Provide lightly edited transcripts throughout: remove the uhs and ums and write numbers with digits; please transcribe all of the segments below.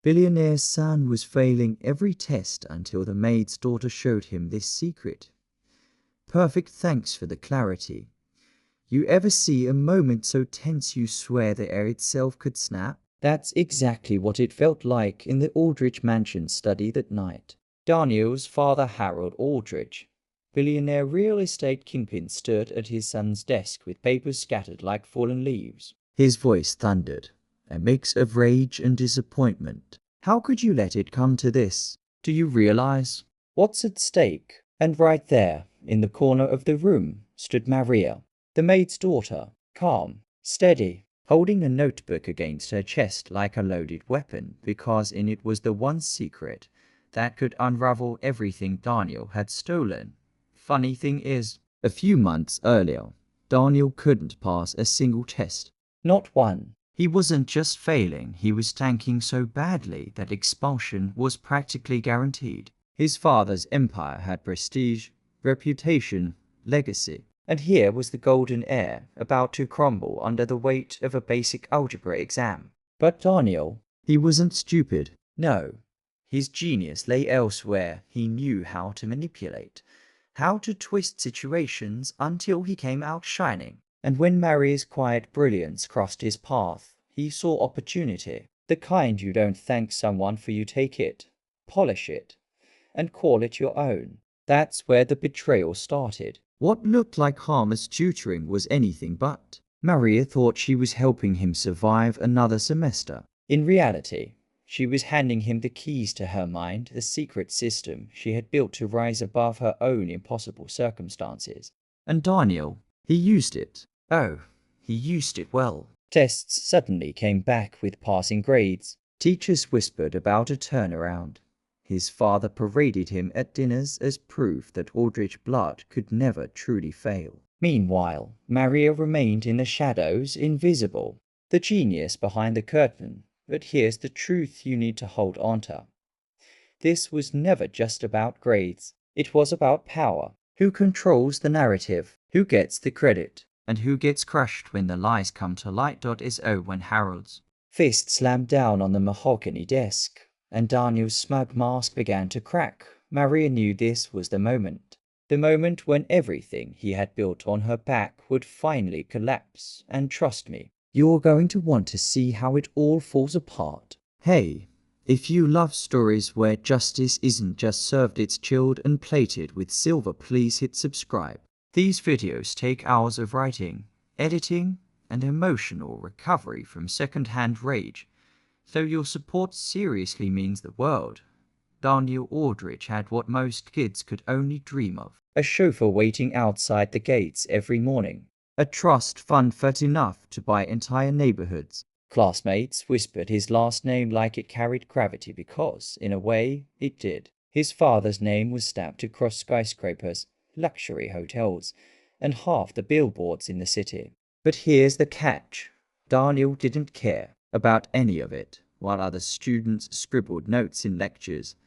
Billionaire's son was failing every test until the maid's daughter showed him this secret. Perfect, thanks for the clarity. You ever see a moment so tense you swear the air itself could snap? That's exactly what it felt like in the Aldrich mansion study that night. Daniel's father, Harold Aldrich, billionaire real estate kingpin, stood at his son's desk with papers scattered like fallen leaves. His voice thundered, a mix of rage and disappointment. How could you let it come to this? Do you realize what's at stake? And right there, in the corner of the room, stood Maria, the maid's daughter, calm, steady, holding a notebook against her chest like a loaded weapon, because in it was the one secret that could unravel everything Daniel had stolen. Funny thing is, a few months earlier, Daniel couldn't pass a single test. Not one. He wasn't just failing, he was tanking so badly that expulsion was practically guaranteed. His father's empire had prestige, reputation, legacy. And here was the golden heir, about to crumble under the weight of a basic algebra exam. But Daniel, he wasn't stupid. No. His genius lay elsewhere. He knew how to manipulate, how to twist situations until he came out shining. And when Maria's quiet brilliance crossed his path, he saw opportunity. The kind you don't thank someone for, you take it, polish it, and call it your own. That's where the betrayal started. What looked like harmless tutoring was anything but. Maria thought she was helping him survive another semester. In reality, she was handing him the keys to her mind, the secret system she had built to rise above her own impossible circumstances. And Daniel, he used it. Oh, he used it well. Tests suddenly came back with passing grades. Teachers whispered about a turnaround. His father paraded him at dinners as proof that Aldrich blood could never truly fail. Meanwhile, Maria remained in the shadows, invisible, the genius behind the curtain. But here's the truth you need to hold on to. This was never just about grades. It was about power. Who controls the narrative? Who gets the credit? And who gets crushed when the lies come to light? So when Harold's fist slammed down on the mahogany desk and Daniel's smug mask began to crack, Maria knew this was the moment. The moment when everything he had built on her back would finally collapse. And trust me, you're going to want to see how it all falls apart. Hey, if you love stories where justice isn't just served, it's chilled and plated with silver, please hit subscribe. These videos take hours of writing, editing, and emotional recovery from second-hand rage, so your support seriously means the world. Daniel Aldrich had what most kids could only dream of: a chauffeur waiting outside the gates every morning, a trust fund fat enough to buy entire neighborhoods. Classmates whispered his last name like it carried gravity because, in a way, it did. His father's name was stamped across skyscrapers, luxury hotels, and half the billboards in the city. But here's the catch. Daniel didn't care about any of it. While other students scribbled notes in lectures,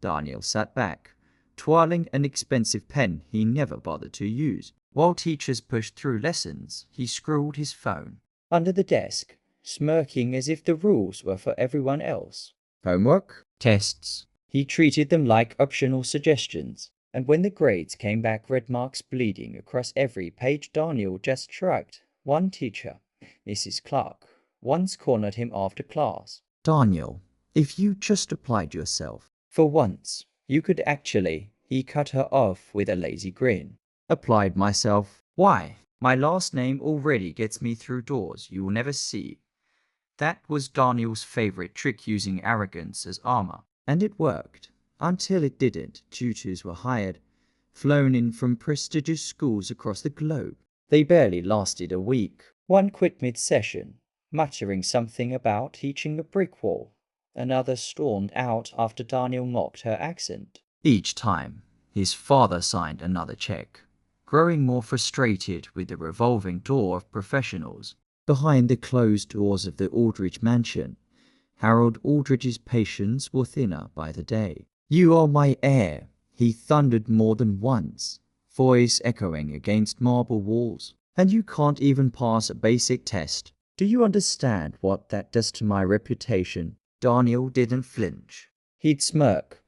Daniel sat back, twirling an expensive pen he never bothered to use. While teachers pushed through lessons, he scrolled his phone under the desk, smirking as if the rules were for everyone else. Homework? Tests. He treated them like optional suggestions. And when the grades came back, red marks bleeding across every page, Daniel just shrugged. One teacher, Mrs. Clark, once cornered him after class. Daniel, if you just applied yourself, for once, you could actually. He cut her off with a lazy grin. Applied myself? Why? My last name already gets me through doors you will never see. That was Daniel's favorite trick, using arrogance as armor. And it worked. Until it didn't. Tutors were hired, flown in from prestigious schools across the globe. They barely lasted a week. One quit mid-session, muttering something about teaching a brick wall. Another stormed out after Daniel mocked her accent. Each time, his father signed another check, growing more frustrated with the revolving door of professionals. Behind the closed doors of the Aldrich mansion, Harold Aldrich's patience were thinner by the day. You are my heir, he thundered more than once, voice echoing against marble walls. And you can't even pass a basic test. Do you understand what that does to my reputation? Daniel didn't flinch. He'd smirk,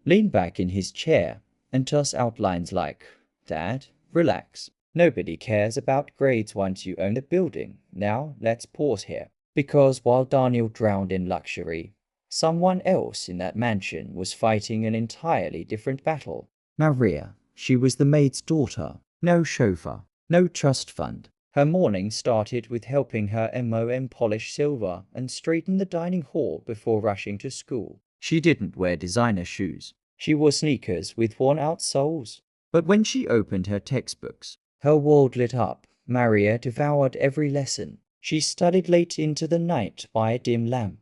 lean back in his chair, and toss out lines like, "Dad, relax. Nobody cares about grades once you own the building. Now let's pause here." Because while Daniel drowned in luxury, someone else in that mansion was fighting an entirely different battle. Maria. She was the maid's daughter. No chauffeur, no trust fund. Her morning started with helping her MOM polish silver and straighten the dining hall before rushing to school. She didn't wear designer shoes. She wore sneakers with worn-out soles. But when she opened her textbooks, her world lit up. Maria devoured every lesson. She studied late into the night by a dim lamp,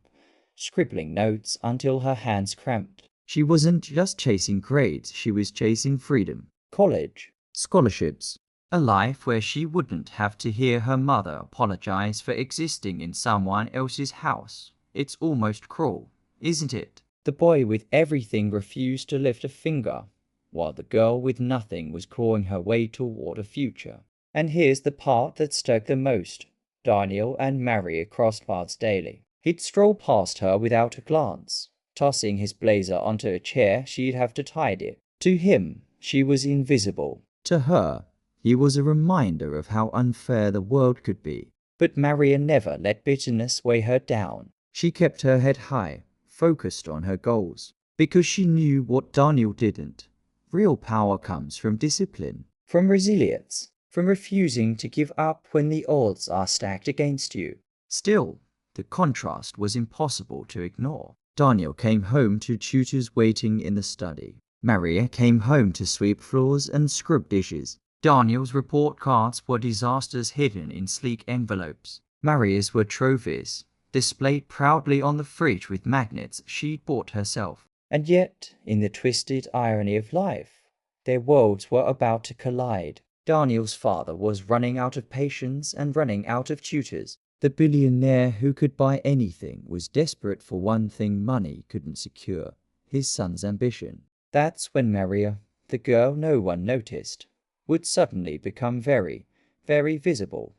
scribbling notes until her hands cramped. She wasn't just chasing grades, she was chasing freedom. College, scholarships, a life where she wouldn't have to hear her mother apologize for existing in someone else's house. It's almost cruel, isn't it? The boy with everything refused to lift a finger, while the girl with nothing was clawing her way toward a future. And here's the part that stuck the most. Daniel and Maria crossed paths daily. He'd stroll past her without a glance, tossing his blazer onto a chair she'd have to tidy it. To him, she was invisible. To her, he was a reminder of how unfair the world could be. But Maria never let bitterness weigh her down. She kept her head high, focused on her goals, because she knew what Daniel didn't. Real power comes from discipline, from resilience, from refusing to give up when the odds are stacked against you. Still, the contrast was impossible to ignore. Daniel came home to tutors waiting in the study. Maria came home to sweep floors and scrub dishes. Daniel's report cards were disasters hidden in sleek envelopes. Maria's were trophies, displayed proudly on the fridge with magnets she'd bought herself. And yet, in the twisted irony of life, their worlds were about to collide. Daniel's father was running out of patience and running out of tutors. The billionaire who could buy anything was desperate for one thing money couldn't secure: his son's ambition. That's when Maria, the girl no one noticed, would suddenly become very, very visible.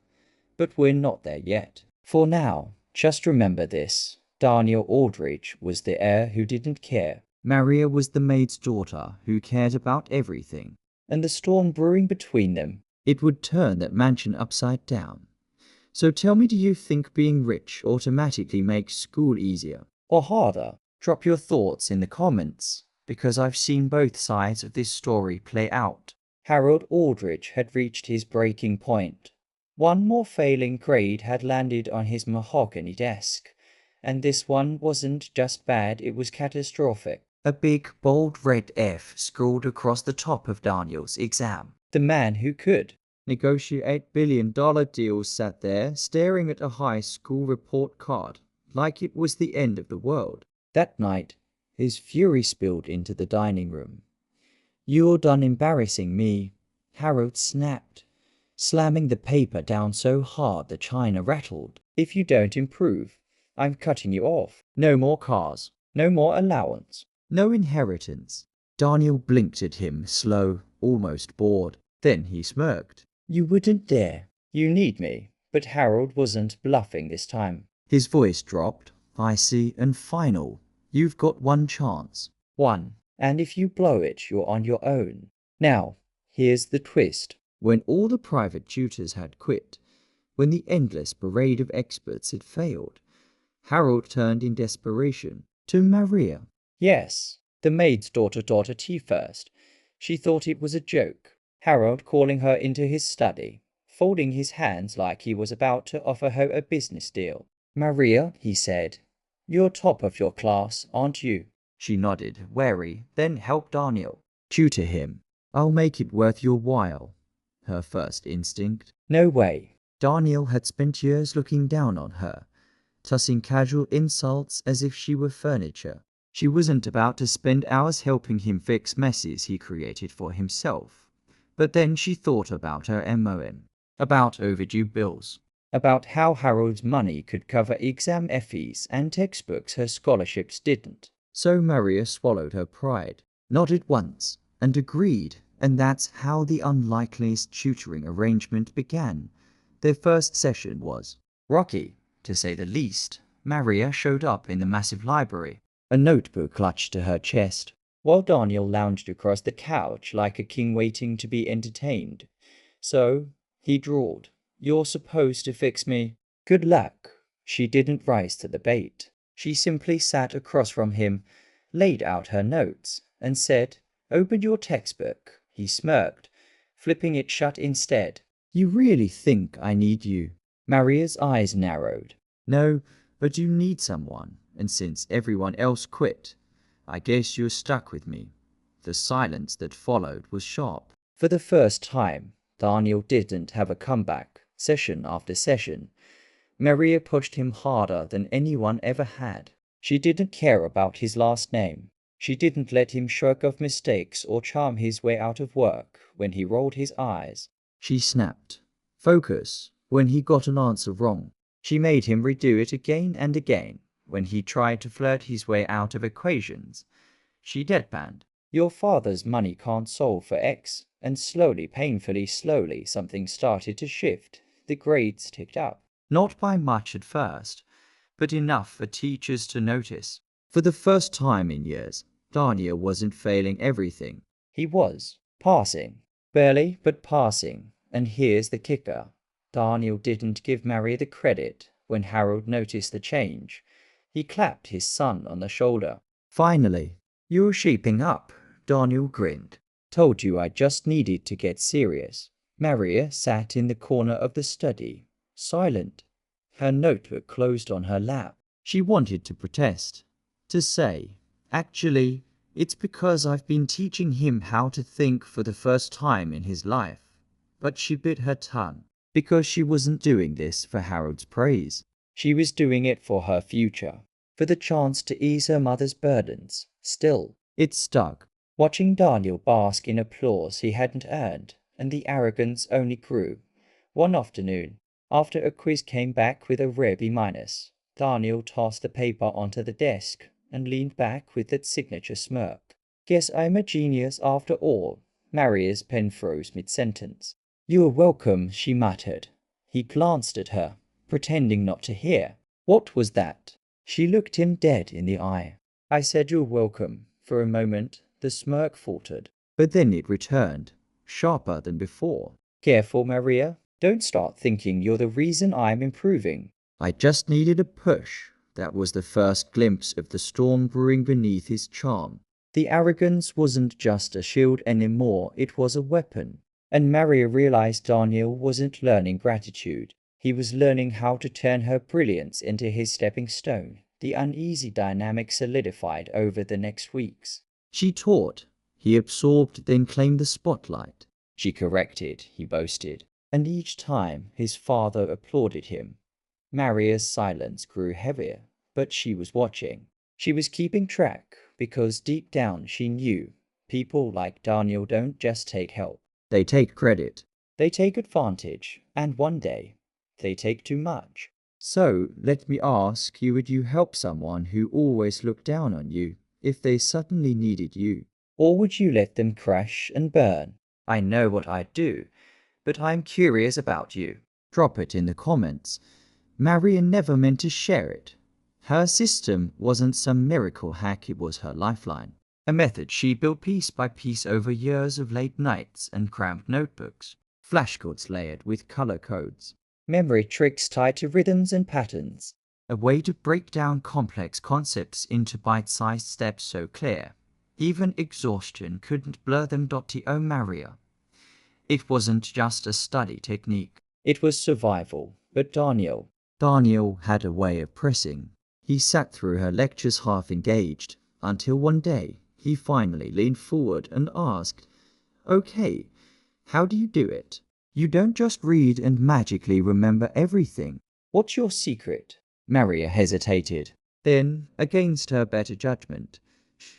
But we're not there yet. For now, just remember this: Daniel Aldridge was the heir who didn't care. Maria was the maid's daughter who cared about everything. And the storm brewing between them, it would turn that mansion upside down. So tell me, do you think being rich automatically makes school easier or harder? Drop your thoughts in the comments, because I've seen both sides of this story play out. Harold Aldridge had reached his breaking point. One more failing grade had landed on his mahogany desk, and this one wasn't just bad, it was catastrophic. A big, bold red F scrawled across the top of Daniel's exam. The man who could negotiate billion-dollar deals sat there, staring at a high school report card, like it was the end of the world. That night, his fury spilled into the dining room. "You're done embarrassing me," Harold snapped, slamming the paper down so hard the china rattled. "If you don't improve, I'm cutting you off. No more cars, no more allowance, no inheritance." Daniel blinked at him, slow, almost bored. Then he smirked. "You wouldn't dare. You need me." But Harold wasn't bluffing this time. His voice dropped, icy and final. "You've got one chance. One. And if you blow it, you're on your own." Now, here's the twist. When all the private tutors had quit, when the endless parade of experts had failed, Harold turned in desperation to Maria. Yes, the maid's daughter taught her tea first. She thought it was a joke. Harold calling her into his study, folding his hands like he was about to offer her a business deal. "Maria," he said, "you're top of your class, aren't you?" She nodded, wary, then helped Daniel. "Tutor him. I'll make it worth your while." Her first instinct. No way. Daniel had spent years looking down on her, tossing casual insults as if she were furniture. She wasn't about to spend hours helping him fix messes he created for himself. But then she thought about her MOM, about overdue bills, about how Harold's money could cover exam fees and textbooks her scholarships didn't. So Maria swallowed her pride, nodded once, and agreed, and that's how the unlikeliest tutoring arrangement began. Their first session was rocky, to say the least. Maria showed up in the massive library, a notebook clutched to her chest, while Daniel lounged across the couch like a king waiting to be entertained. "So," he drawled, "you're supposed to fix me." "Good luck." She didn't rise to the bait. She simply sat across from him, laid out her notes, and said, "Open your textbook." He smirked, flipping it shut instead. "You really think I need you?" Maria's eyes narrowed. "No, but you need someone, and since everyone else quit, I guess you're stuck with me." The silence that followed was sharp. For the first time, Daniel didn't have a comeback, session after session. Maria pushed him harder than anyone ever had. She didn't care about his last name. She didn't let him shirk off mistakes or charm his way out of work when he rolled his eyes. She snapped, "Focus," when he got an answer wrong. She made him redo it again and again when he tried to flirt his way out of equations. She deadpanned, "Your father's money can't solve for X," and slowly, painfully slowly, something started to shift. The grades ticked up. Not by much at first, but enough for teachers to notice. For the first time in years, Daniel wasn't failing everything. He was passing. Barely, but passing. And here's the kicker. Daniel didn't give Maria the credit when Harold noticed the change. He clapped his son on the shoulder. "Finally, you're shaping up," Daniel grinned. "Told you I just needed to get serious." Maria sat in the corner of the study, silent, her notebook closed on her lap. She wanted to protest, to say, "Actually, it's because I've been teaching him how to think for the first time in his life." But she bit her tongue, because she wasn't doing this for Harold's praise. She was doing it for her future, for the chance to ease her mother's burdens. Still, it stuck. Watching Daniel bask in applause he hadn't earned, and the arrogance only grew. One afternoon, after a quiz came back with a rare B-, Daniel tossed the paper onto the desk and leaned back with that signature smirk. "Guess I'm a genius after all." Maria's pen froze mid-sentence. "You're welcome," she muttered. He glanced at her, pretending not to hear. "What was that?" She looked him dead in the eye. "I said you're welcome." For a moment, the smirk faltered, but then it returned, sharper than before. "Careful, Maria. Don't start thinking you're the reason I'm improving." "I just needed a push." That was the first glimpse of the storm brewing beneath his charm. The arrogance wasn't just a shield anymore, it was a weapon. And Maria realized Daniel wasn't learning gratitude. He was learning how to turn her brilliance into his stepping stone. The uneasy dynamic solidified over the next weeks. She taught. He absorbed, then claimed the spotlight. She corrected, he boasted. And each time his father applauded him. Maria's silence grew heavier, but she was watching. She was keeping track, because deep down she knew people like Daniel don't just take help. They take credit. They take advantage, and one day, they take too much. "So, let me ask you, would you help someone who always looked down on you if they suddenly needed you? Or would you let them crash and burn?" "I know what I'd do, but I'm curious about you." Drop it in the comments. Maria never meant to share it. Her system wasn't some miracle hack, it was her lifeline. A method she built piece by piece over years of late nights and cramped notebooks. Flashcards layered with color codes. Memory tricks tied to rhythms and patterns. A way to break down complex concepts into bite-sized steps so clear, even exhaustion couldn't blur them. To Maria, it wasn't just a study technique. It was survival. But Daniel had a way of pressing. He sat through her lectures half engaged, until one day he finally leaned forward and asked, "Okay, how do you do it? You don't just read and magically remember everything. What's your secret?" Maria hesitated. Then, against her better judgment,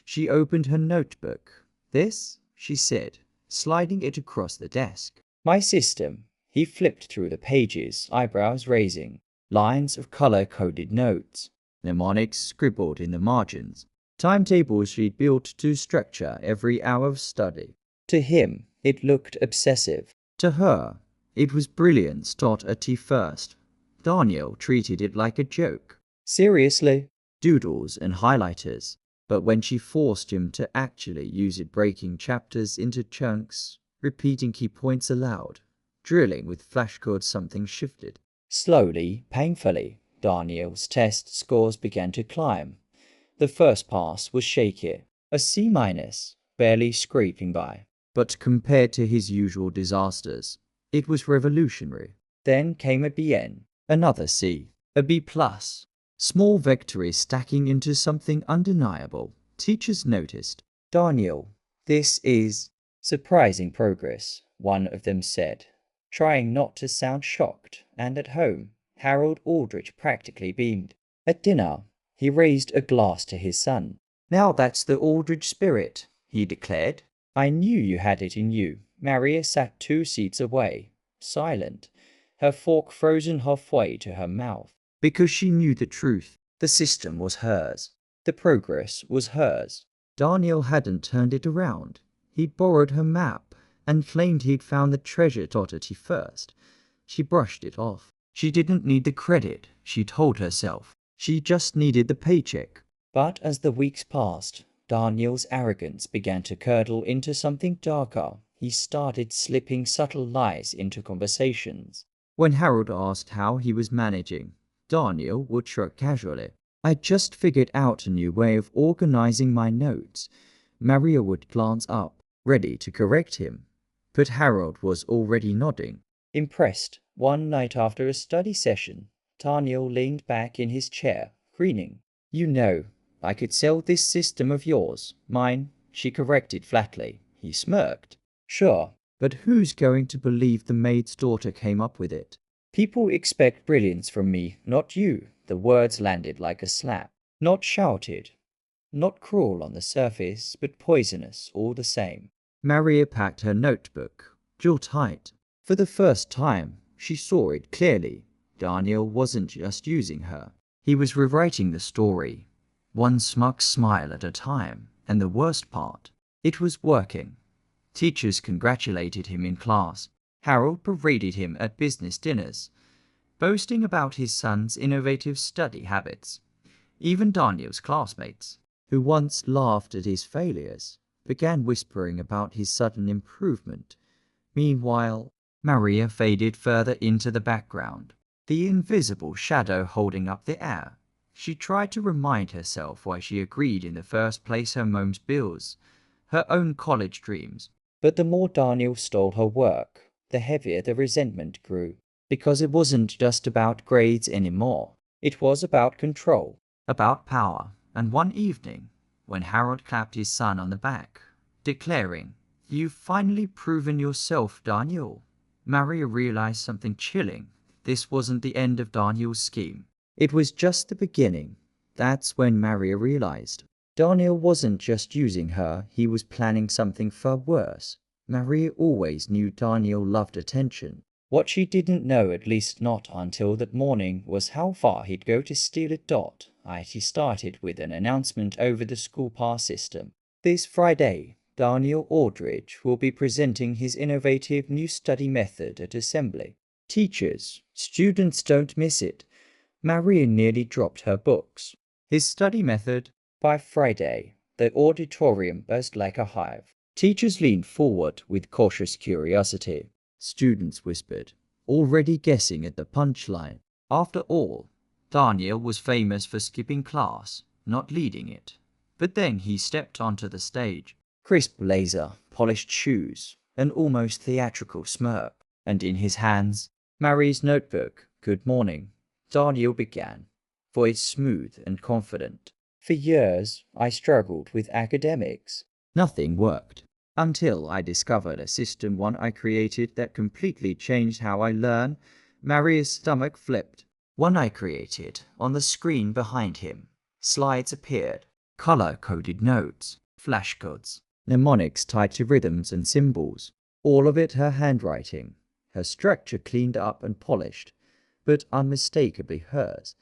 she opened her notebook. "This," she said, sliding it across the desk. "My system." He flipped through the pages, eyebrows raising. Lines of color-coded notes. Mnemonics scribbled in the margins. Timetables she'd built to structure every hour of study. To him, it looked obsessive. To her, it was brilliance taught at first. Daniel treated it like a joke. Seriously? Doodles and highlighters. But when she forced him to actually use it, breaking chapters into chunks, repeating key points aloud, drilling with flashcards, something shifted. Slowly, painfully, Daniel's test scores began to climb. The first pass was shaky, a C-, barely scraping by. But compared to his usual disasters, it was revolutionary. Then came a BN, another C, a B+. Small victories stacking into something undeniable. Teachers noticed. Daniel, this is surprising progress, one of them said, trying not to sound shocked, and at home, Harold Aldrich practically beamed. At dinner, he raised a glass to his son. Now that's the Aldrich spirit, he declared. I knew you had it in you. Maria sat 2 seats away, silent, her fork frozen halfway to her mouth. Because she knew the truth. The system was hers. The progress was hers. Daniel hadn't turned it around. He'd borrowed her map and claimed he'd found the treasure oddity first. She brushed it off. She didn't need the credit, she told herself. She just needed the paycheck. But as the weeks passed, Daniel's arrogance began to curdle into something darker. He started slipping subtle lies into conversations. When Harold asked how he was managing, Daniel would shrug casually. I just figured out a new way of organizing my notes. Maria would glance up, ready to correct him. But Harold was already nodding. Impressed, one night after a study session, Daniel leaned back in his chair, grinning. You know, I could sell this system of yours. Mine, she corrected flatly. He smirked. Sure, but who's going to believe the maid's daughter came up with it? People expect brilliance from me, not you. The words landed like a slap. Not shouted. Not cruel on the surface, but poisonous all the same. Maria packed her notebook, jaw tight. For the first time, she saw it clearly. Daniel wasn't just using her. He was rewriting the story, one smug smile at a time. And the worst part, it was working. Teachers congratulated him in class. Harold paraded him at business dinners, boasting about his son's innovative study habits. Even Daniel's classmates, who once laughed at his failures, began whispering about his sudden improvement. Meanwhile, Maria faded further into the background, the invisible shadow holding up the air. She tried to remind herself why she agreed in the first place: her mom's bills, her own college dreams. But the more Daniel stole her work, the heavier the resentment grew. Because it wasn't just about grades anymore. It was about control, about power. And one evening, when Harold clapped his son on the back, declaring, "You've finally proven yourself, Daniel," Maria realized something chilling. This wasn't the end of Daniel's scheme. It was just the beginning. That's when Maria realized. Daniel wasn't just using her, he was planning something far worse. Maria always knew Daniel loved attention. What she didn't know, at least not until that morning, was how far he'd go to steal it. He started with an announcement over the school pass system. This Friday, Daniel Aldrich will be presenting his innovative new study method at assembly. Teachers, students, don't miss it. Maria nearly dropped her books. His study method. By Friday, the auditorium buzzed like a hive. Teachers leaned forward with cautious curiosity. Students whispered, already guessing at the punchline. After all, Daniel was famous for skipping class, not leading it. But then he stepped onto the stage. Crisp blazer, polished shoes, an almost theatrical smirk. And in his hands, Maria's notebook. Good morning, Daniel began, voice smooth and confident. For years, I struggled with academics. Nothing worked. Until I discovered a system, one I created, that completely changed how I learn. Maria's stomach flipped. One I created. On the screen behind him, slides appeared. Color-coded notes, flashcards, mnemonics tied to rhythms and symbols. All of it her handwriting. Her structure cleaned up and polished, but unmistakably hers.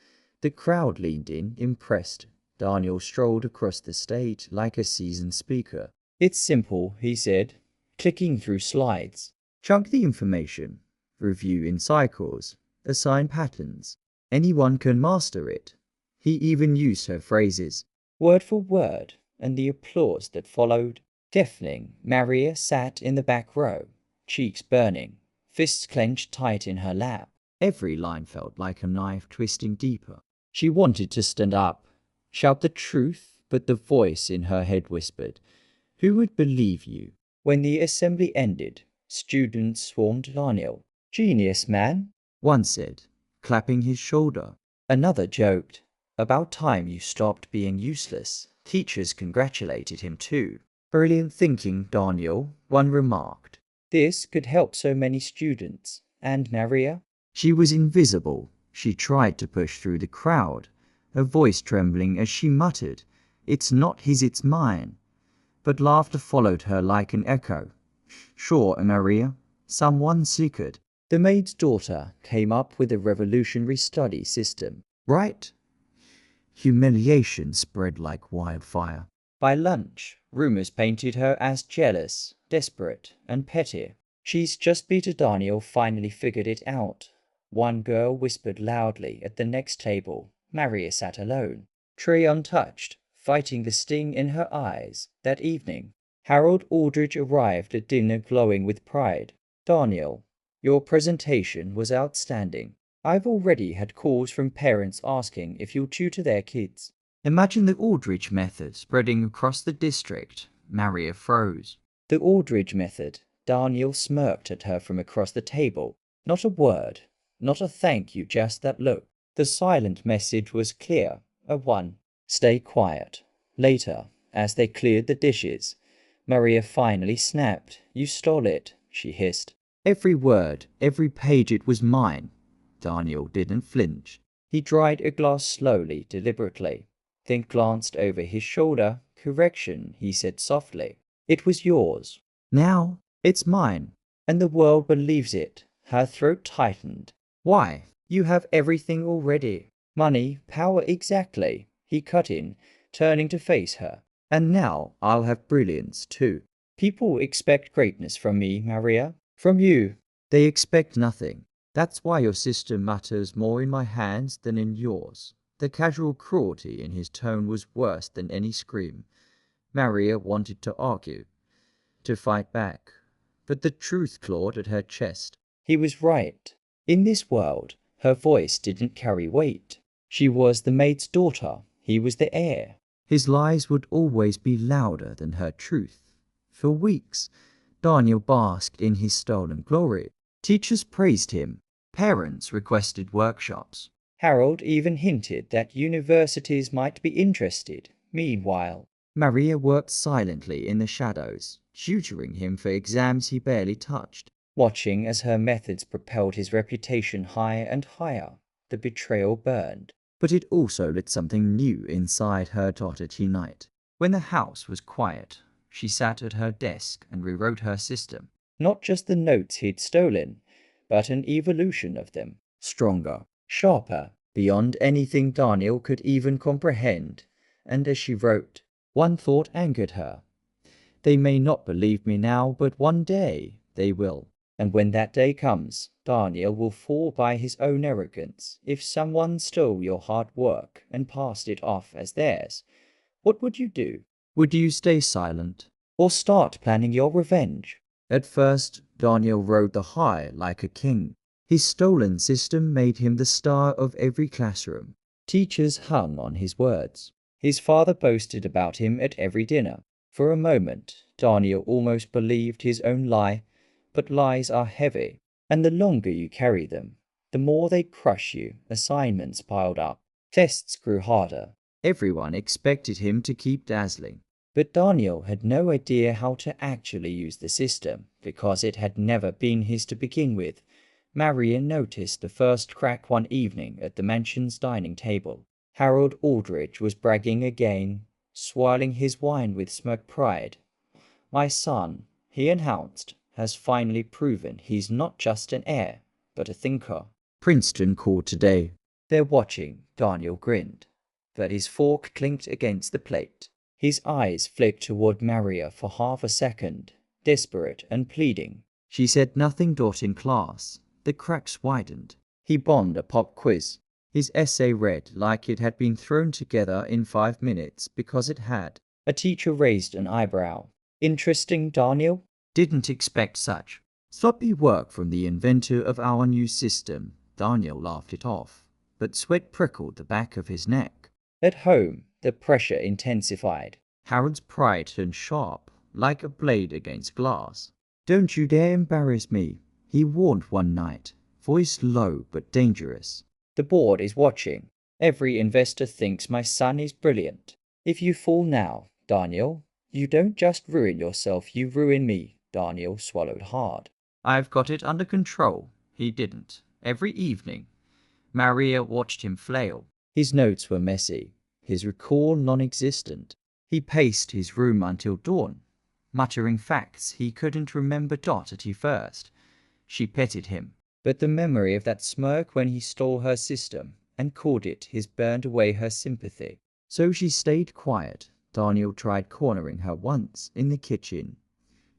The crowd leaned in, impressed. Daniel strolled across the stage like a seasoned speaker. It's simple, he said, clicking through slides. Chunk the information, review in cycles, assign patterns. Anyone can master it. He even used her phrases, word for word, and the applause that followed. Deafening, Maria sat in the back row, cheeks burning, fists clenched tight in her lap. Every line felt like a knife twisting deeper. She wanted to stand up, shout the truth, but the voice in her head whispered, "Who would believe you?" When the assembly ended, students swarmed Daniel. "Genius, man," one said, clapping his shoulder. Another joked, "About time you stopped being useless." Teachers congratulated him too. "Brilliant thinking, Daniel," one remarked. This could help so many students. And Maria? She was invisible. She tried to push through the crowd, her voice trembling as she muttered, "It's not his, it's mine." But laughter followed her like an echo. "Sure, Maria," someone snickered. The maid's daughter came up with a revolutionary study system. Right? Humiliation spread like wildfire. By lunch, rumors painted her as jealous, desperate, and petty. "She's just Peter Daniel finally figured it out," one girl whispered loudly at the next table. Maria sat alone, tray untouched, fighting the sting in her eyes. That evening, Harold Aldrich arrived at dinner glowing with pride. "Daniel, your presentation was outstanding. I've already had calls from parents asking if you'll tutor their kids." Imagine the Aldrich method spreading across the district. Maria froze. The Aldrich method. Daniel smirked at her from across the table. Not a word, not a thank you, just that look. The silent message was clear, a one. "Stay quiet." Later, as they cleared the dishes, Maria finally snapped. "You stole it," she hissed. "Every word, every page, it was mine." Daniel didn't flinch. He dried a glass slowly, deliberately, then glanced over his shoulder. "Correction," he said softly. "It was yours. Now, it's mine. And the world believes it." Her throat tightened. "Why? You have everything already. Money, power, exactly." He cut in, turning to face her. "And now I'll have brilliance, too. People expect greatness from me, Maria. From you. They expect nothing. That's why your system matters more in my hands than in yours." The casual cruelty in his tone was worse than any scream. Maria wanted to argue, to fight back, but the truth clawed at her chest. He was right. In this world, her voice didn't carry weight. She was the maid's daughter. He was the heir. His lies would always be louder than her truth. For weeks, Daniel basked in his stolen glory. Teachers praised him. Parents requested workshops. Harold even hinted that universities might be interested. Meanwhile, Maria worked silently in the shadows, tutoring him for exams he barely touched, watching as her methods propelled his reputation higher and higher. The betrayal burned, but it also lit something new inside her at night. When the house was quiet, she sat at her desk and rewrote her system. Not just the notes he'd stolen, but an evolution of them. Stronger, sharper, beyond anything Daniel could even comprehend. And as she wrote, one thought angered her. "They may not believe me now, but one day they will. And when that day comes, Daniel will fall by his own arrogance. If someone stole your hard work and passed it off as theirs, what would you do? Would you stay silent? Or start planning your revenge?" At first, Daniel rode the high like a king. His stolen system made him the star of every classroom. Teachers hung on his words. His father boasted about him at every dinner. For a moment, Daniel almost believed his own lie. But lies are heavy, and the longer you carry them, the more they crush you. Assignments piled up. Tests grew harder. Everyone expected him to keep dazzling. But Daniel had no idea how to actually use the system, because it had never been his to begin with. Marion noticed the first crack one evening at the mansion's dining table. Harold Aldrich was bragging again, swirling his wine with smug pride. "My son," he announced, "has finally proven he's not just an heir, but a thinker." Princeton called today. "They're watching," Daniel grinned, but his fork clinked against the plate. His eyes flicked toward Maria for half a second, desperate and pleading. She said nothing in class. The cracks widened. He bombed a pop quiz. His essay read like it had been thrown together in 5 minutes because it had. A teacher raised an eyebrow. Interesting, Daniel? Didn't expect such. Sloppy work from the inventor of our new system. Daniel laughed it off, but sweat prickled the back of his neck. At home, the pressure intensified. Harold's pride turned sharp, like a blade against glass. Don't you dare embarrass me, he warned one night, voice low but dangerous. The board is watching. Every investor thinks my son is brilliant. If you fall now, Daniel, you don't just ruin yourself, you ruin me. Daniel swallowed hard. I've got it under control. He didn't. Every evening, Maria watched him flail. His notes were messy, his recall non-existent. He paced his room until dawn, muttering facts he couldn't remember at first. She petted him, but the memory of that smirk when he stole her system and called it his burned away her sympathy. So she stayed quiet. Daniel tried cornering her once in the kitchen.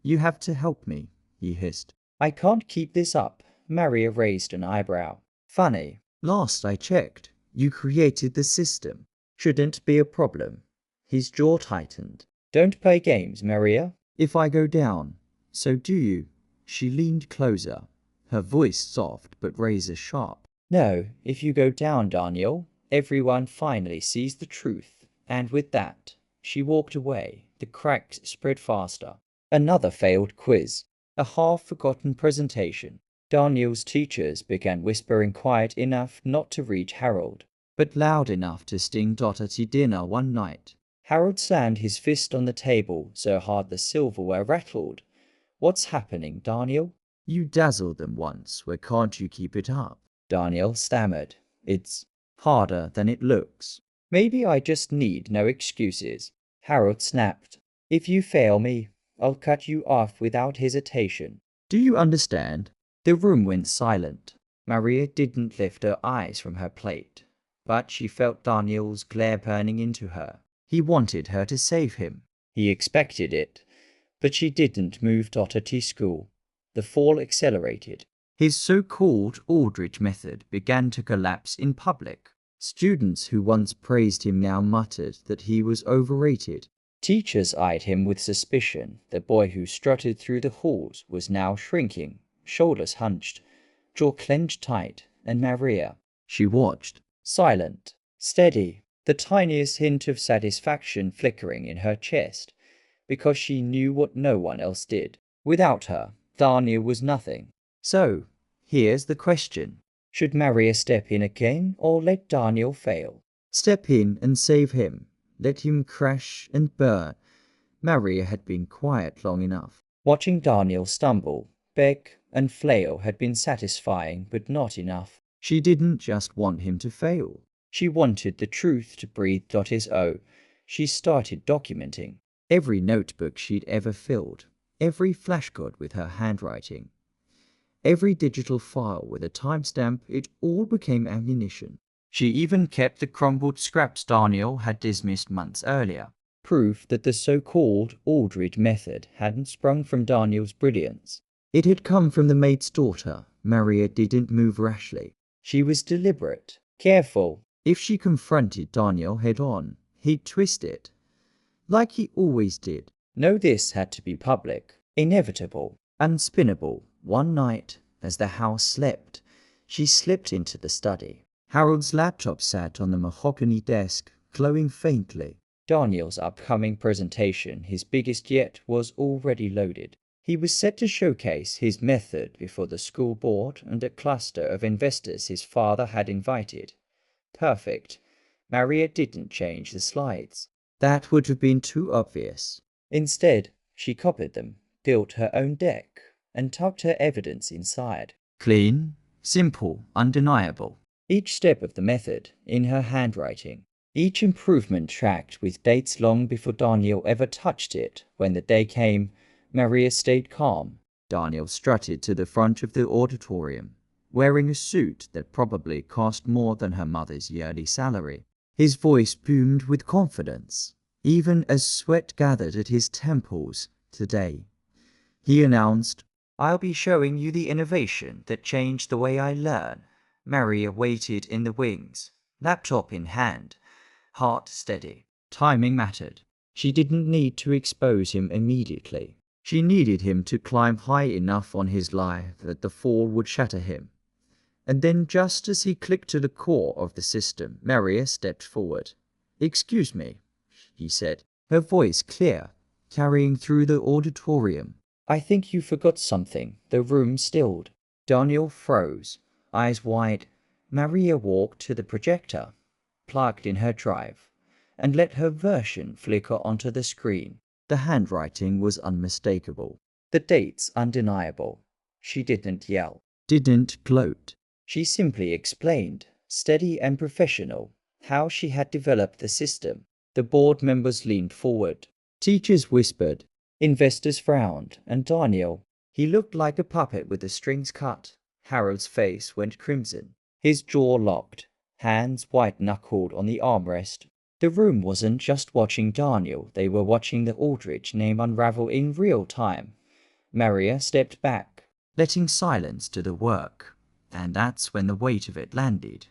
You have to help me, he hissed. I can't keep this up. Maria raised an eyebrow. Funny. Last I checked, you created the system. Shouldn't be a problem. His jaw tightened. Don't play games, Maria. If I go down, so do you. She leaned closer, her voice soft but razor sharp. No, if you go down, Daniel, everyone finally sees the truth. And with that, she walked away. The cracks spread faster. Another failed quiz. A half-forgotten presentation. Daniel's teachers began whispering quiet enough not to reach Harold, but loud enough to sting at dinner one night. Harold slammed his fist on the table so hard the silverware rattled. What's happening, Daniel? You dazzled them once. Why can't you keep it up? Daniel stammered. It's harder than it looks. Maybe I just need no excuses. Harold snapped. If you fail me, I'll cut you off without hesitation. Do you understand? The room went silent. Maria didn't lift her eyes from her plate, but she felt Daniel's glare burning into her. He wanted her to save him. He expected it, but she didn't move at school. The fall accelerated. His so-called Aldrich method began to collapse in public. Students who once praised him now muttered that he was overrated. Teachers eyed him with suspicion. The boy who strutted through the halls was now shrinking, shoulders hunched, jaw clenched tight, and Maria, she watched, silent, steady, the tiniest hint of satisfaction flickering in her chest, because she knew what no one else did. Without her, Daniel was nothing. So, here's the question. Should Maria step in again or let Daniel fail? Step in and save him. Let him crash and burn. Maria had been quiet long enough. Watching Daniel stumble, beg, and flail had been satisfying but not enough. She didn't just want him to fail. She wanted the truth to breathe. She started documenting every notebook she'd ever filled, every flashcard with her handwriting, every digital file with a timestamp. It all became ammunition. She even kept the crumbled scraps Daniel had dismissed months earlier. Proof that the so-called Aldrich method hadn't sprung from Daniel's brilliance. It had come from the maid's daughter. Maria didn't move rashly. She was deliberate, careful. If she confronted Daniel head-on, he'd twist it, like he always did. No, this had to be public, inevitable, unspinnable. One night, as the house slept, she slipped into the study. Harold's laptop sat on the mahogany desk, glowing faintly. Daniel's upcoming presentation, his biggest yet, was already loaded. He was set to showcase his method before the school board and a cluster of investors his father had invited. Perfect. Maria didn't change the slides. That would have been too obvious. Instead, she copied them, built her own deck, and tucked her evidence inside. Clean, simple, undeniable. Each step of the method in her handwriting. Each improvement tracked with dates long before Daniel ever touched it. When the day came, Maria stayed calm. Daniel strutted to the front of the auditorium, wearing a suit that probably cost more than her mother's yearly salary. His voice boomed with confidence, even as sweat gathered at his temples. Today, he announced, I'll be showing you the innovation that changed the way I learn. Maria waited in the wings, laptop in hand, heart steady. Timing mattered. She didn't need to expose him immediately. She needed him to climb high enough on his lie that the fall would shatter him. And then, just as he clicked to the core of the system, Maria stepped forward. "Excuse me," he said, her voice clear, carrying through the auditorium. "I think you forgot something." The room stilled. Daniel froze, eyes wide. Maria walked to the projector, plugged in her drive, and let her version flicker onto the screen. The handwriting was unmistakable. The dates undeniable. She didn't yell, didn't gloat. She simply explained, steady and professional, how she had developed the system. The board members leaned forward. Teachers whispered. Investors frowned, and Daniel, he looked like a puppet with the strings cut. Harold's face went crimson. His jaw locked, hands white-knuckled on the armrest. The room wasn't just watching Daniel, they were watching the Aldrich name unravel in real time. Maria stepped back, letting silence do the work. And that's when the weight of it landed.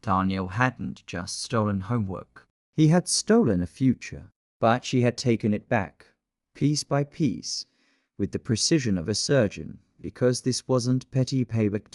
Daniel hadn't just stolen homework. He had stolen a future, but she had taken it back, piece by piece, with the precision of a surgeon, because this wasn't petty payback.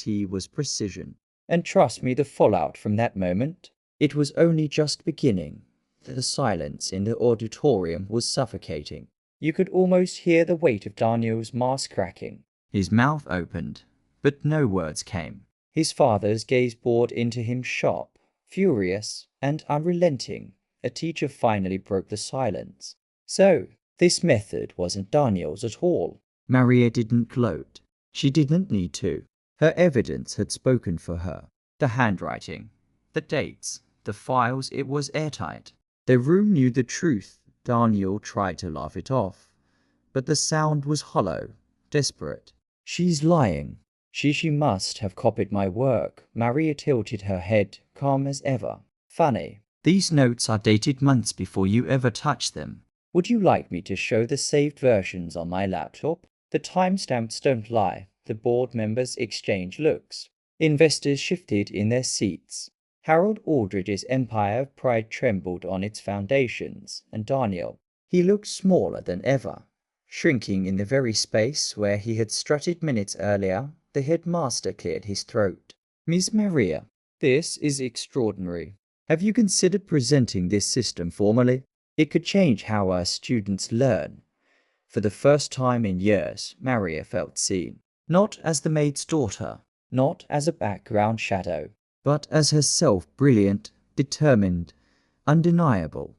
It was precision. And trust me, the fallout from that moment, it was only just beginning. The silence in the auditorium was suffocating. You could almost hear the weight of Daniel's mask cracking. His mouth opened, but no words came. His father's gaze bored into him, sharp, furious, and unrelenting. A teacher finally broke the silence. So, this method wasn't Daniel's at all. Maria didn't gloat. She didn't need to. Her evidence had spoken for her. The handwriting, the dates, the files, it was airtight. The room knew the truth. Daniel tried to laugh it off, but the sound was hollow, desperate. She's lying. She must have copied my work. Maria tilted her head, calm as ever. Funny. These notes are dated months before you ever touched them. Would you like me to show the saved versions on my laptop? The timestamps don't lie. The board members exchanged looks. Investors shifted in their seats. Harold Aldrich's empire of pride trembled on its foundations, and Daniel, he looked smaller than ever, shrinking in the very space where he had strutted minutes earlier. The headmaster cleared his throat. "Miss Maria, this is extraordinary. Have you considered presenting this system formally? It could change how our students learn." For the first time in years, Maria felt seen. Not as the maid's daughter, not as a background shadow, but as herself, brilliant, determined, undeniable.